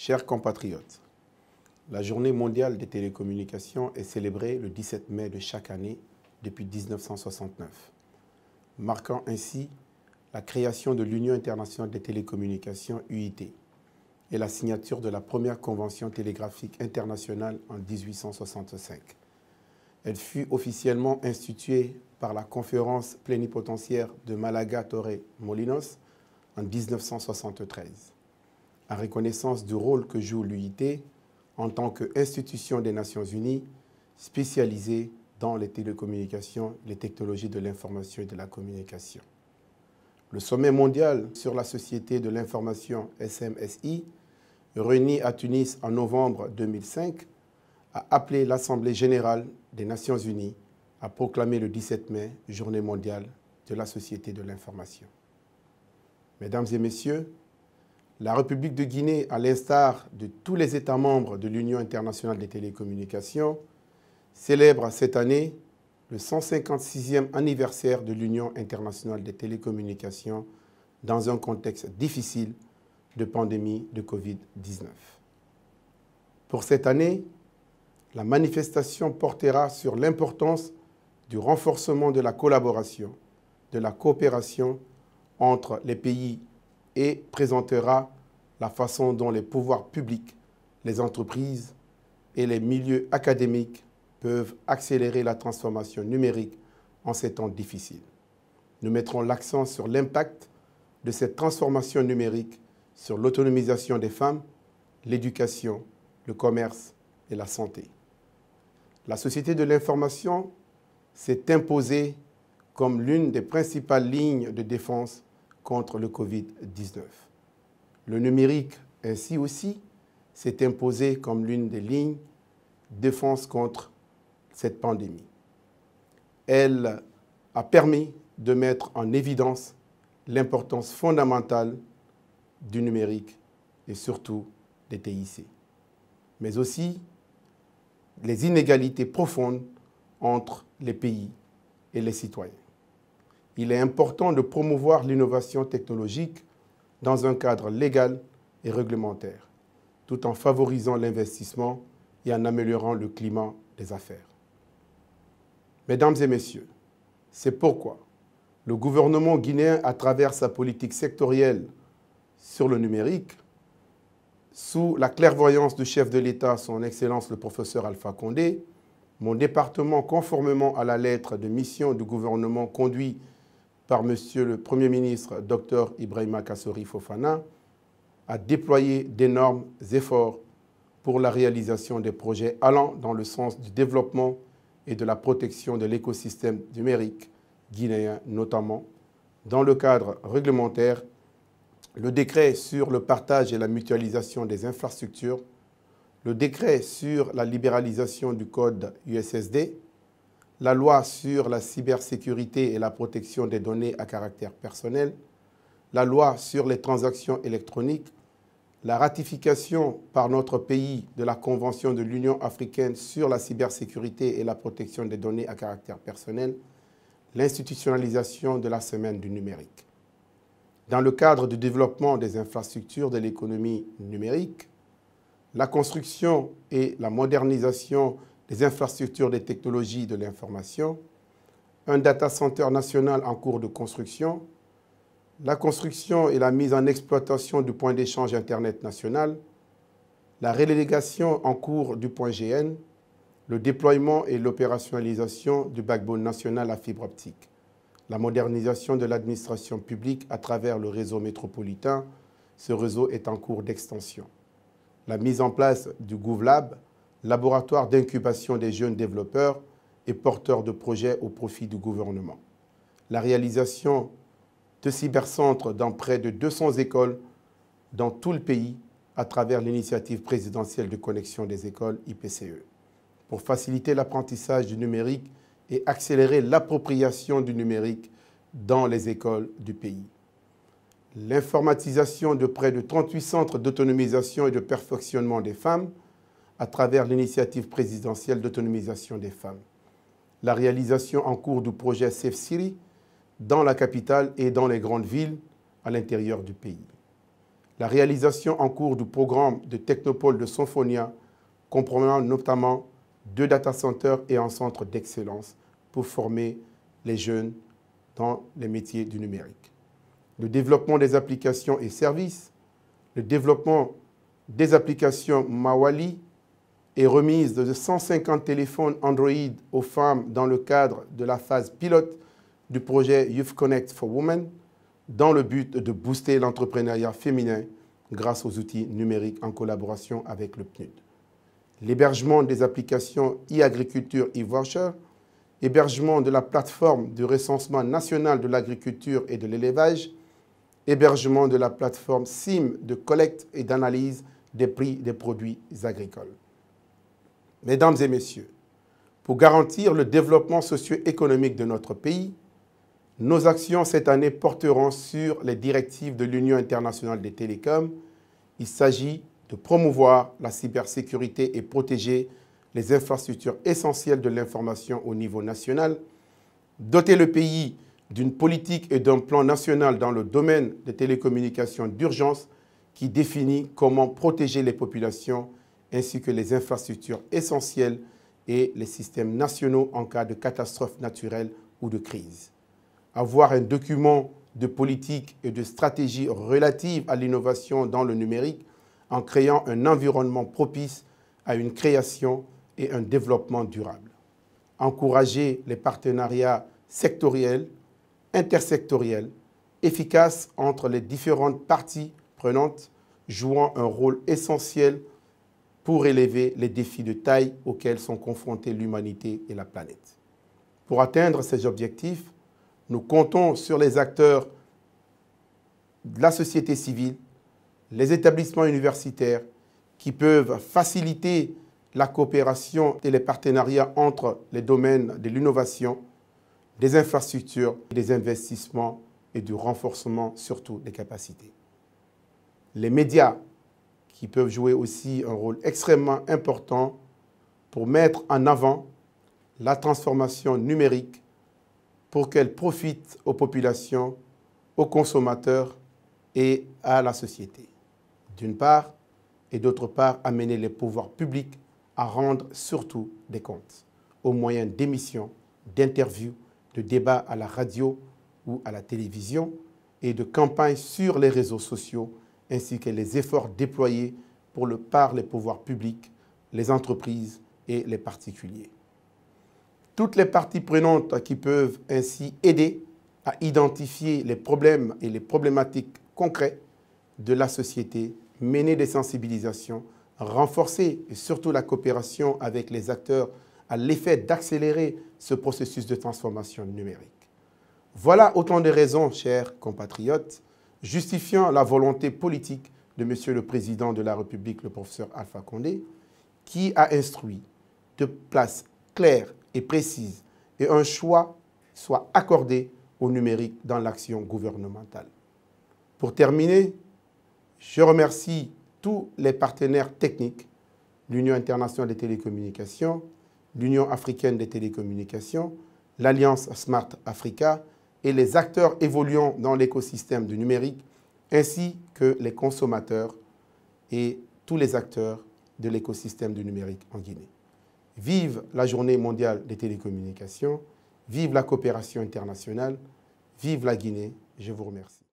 Chers compatriotes, la Journée mondiale des télécommunications est célébrée le 17 mai de chaque année depuis 1969, marquant ainsi la création de l'Union internationale des télécommunications UIT et la signature de la première convention télégraphique internationale en 1865. Elle fut officiellement instituée par la conférence plénipotentiaire de Malaga-Torremolinos en 1973. En reconnaissance du rôle que joue l'UIT en tant qu'institution des Nations Unies spécialisée dans les télécommunications, les technologies de l'information et de la communication. Le sommet mondial sur la société de l'information SMSI, réuni à Tunis en novembre 2005, a appelé l'Assemblée générale des Nations Unies à proclamer le 17 mai Journée mondiale de la société de l'information. Mesdames et messieurs, la République de Guinée, à l'instar de tous les États membres de l'Union internationale des télécommunications, célèbre cette année le 156e anniversaire de l'Union internationale des télécommunications dans un contexte difficile de pandémie de Covid-19. Pour cette année, la manifestation portera sur l'importance du renforcement de la collaboration, de la coopération entre les pays et présentera la façon dont les pouvoirs publics, les entreprises et les milieux académiques peuvent accélérer la transformation numérique en ces temps difficiles. Nous mettrons l'accent sur l'impact de cette transformation numérique sur l'autonomisation des femmes, l'éducation, le commerce et la santé. La société de l'information s'est imposée comme l'une des principales lignes de défense contre le Covid-19. Le numérique, ainsi aussi, s'est imposé comme l'une des lignes de défense contre cette pandémie. Elle a permis de mettre en évidence l'importance fondamentale du numérique et surtout des TIC, mais aussi les inégalités profondes entre les pays et les citoyens. Il est important de promouvoir l'innovation technologique dans un cadre légal et réglementaire, tout en favorisant l'investissement et en améliorant le climat des affaires. Mesdames et messieurs, c'est pourquoi le gouvernement guinéen, à travers sa politique sectorielle sur le numérique, sous la clairvoyance du chef de l'État, son Excellence le professeur Alpha Condé, mon département, conformément à la lettre de mission du gouvernement conduit par Monsieur le Premier ministre Dr Ibrahima Kassori Fofana, a déployé d'énormes efforts pour la réalisation des projets allant dans le sens du développement et de la protection de l'écosystème numérique guinéen, notamment dans le cadre réglementaire, le décret sur le partage et la mutualisation des infrastructures, le décret sur la libéralisation du code USSD, la loi sur la cybersécurité et la protection des données à caractère personnel, la loi sur les transactions électroniques, la ratification par notre pays de la Convention de l'Union africaine sur la cybersécurité et la protection des données à caractère personnel, l'institutionnalisation de la semaine du numérique. Dans le cadre du développement des infrastructures de l'économie numérique, la construction et la modernisation des infrastructures des technologies de l'information, un data center national en cours de construction, la construction et la mise en exploitation du point d'échange Internet national, la relégation en cours du point GN, le déploiement et l'opérationnalisation du backbone national à fibre optique, la modernisation de l'administration publique à travers le réseau métropolitain, ce réseau est en cours d'extension, la mise en place du GovLab, laboratoire d'incubation des jeunes développeurs et porteurs de projets au profit du gouvernement. La réalisation de cybercentres dans près de 200 écoles dans tout le pays à travers l'initiative présidentielle de connexion des écoles IPCE pour faciliter l'apprentissage du numérique et accélérer l'appropriation du numérique dans les écoles du pays. L'informatisation de près de 38 centres d'autonomisation et de perfectionnement des femmes à travers l'initiative présidentielle d'autonomisation des femmes. La réalisation en cours du projet Safe City dans la capitale et dans les grandes villes à l'intérieur du pays. la réalisation en cours du programme de technopole de Symphonia, comprenant notamment 2 data centers et un centre d'excellence pour former les jeunes dans les métiers du numérique. Le développement des applications et services, le développement des applications Mawali et remise de 150 téléphones Android aux femmes dans le cadre de la phase pilote du projet Youth Connect for Women, dans le but de booster l'entrepreneuriat féminin grâce aux outils numériques en collaboration avec le PNUD. L'hébergement des applications e-agriculture e-voucher, hébergement de la plateforme de recensement national de l'agriculture et de l'élevage, hébergement de la plateforme SIM de collecte et d'analyse des prix des produits agricoles. Mesdames et messieurs, pour garantir le développement socio-économique de notre pays, nos actions cette année porteront sur les directives de l'Union internationale des télécoms. Il s'agit de promouvoir la cybersécurité et protéger les infrastructures essentielles de l'information au niveau national, doter le pays d'une politique et d'un plan national dans le domaine des télécommunications d'urgence qui définit comment protéger les populations ainsi que les infrastructures essentielles et les systèmes nationaux en cas de catastrophe naturelle ou de crise. Avoir un document de politique et de stratégie relative à l'innovation dans le numérique en créant un environnement propice à une création et un développement durable. Encourager les partenariats sectoriels, intersectoriels, efficaces entre les différentes parties prenantes, jouant un rôle essentiel pour élever les défis de taille auxquels sont confrontées l'humanité et la planète. Pour atteindre ces objectifs, nous comptons sur les acteurs de la société civile, les établissements universitaires qui peuvent faciliter la coopération et les partenariats entre les domaines de l'innovation, des infrastructures, des investissements et du renforcement surtout des capacités. Les médias qui peuvent jouer aussi un rôle extrêmement important pour mettre en avant la transformation numérique pour qu'elle profite aux populations, aux consommateurs et à la société. D'une part, et d'autre part, amener les pouvoirs publics à rendre surtout des comptes, au moyen d'émissions, d'interviews, de débats à la radio ou à la télévision et de campagnes sur les réseaux sociaux, ainsi que les efforts déployés par les pouvoirs publics, les entreprises et les particuliers. Toutes les parties prenantes qui peuvent ainsi aider à identifier les problèmes et les problématiques concrètes de la société, mener des sensibilisations, renforcer et surtout la coopération avec les acteurs à l'effet d'accélérer ce processus de transformation numérique. Voilà autant de raisons, chers compatriotes, justifiant la volonté politique de M. le Président de la République, le professeur Alpha Condé, qui a instruit de places claires et précises et un choix soit accordé au numérique dans l'action gouvernementale. Pour terminer, je remercie tous les partenaires techniques, l'Union internationale des télécommunications, l'Union africaine des télécommunications, l'Alliance Smart Africa et les acteurs évoluant dans l'écosystème du numérique, ainsi que les consommateurs et tous les acteurs de l'écosystème du numérique en Guinée. Vive la Journée mondiale des télécommunications, vive la coopération internationale, vive la Guinée, je vous remercie.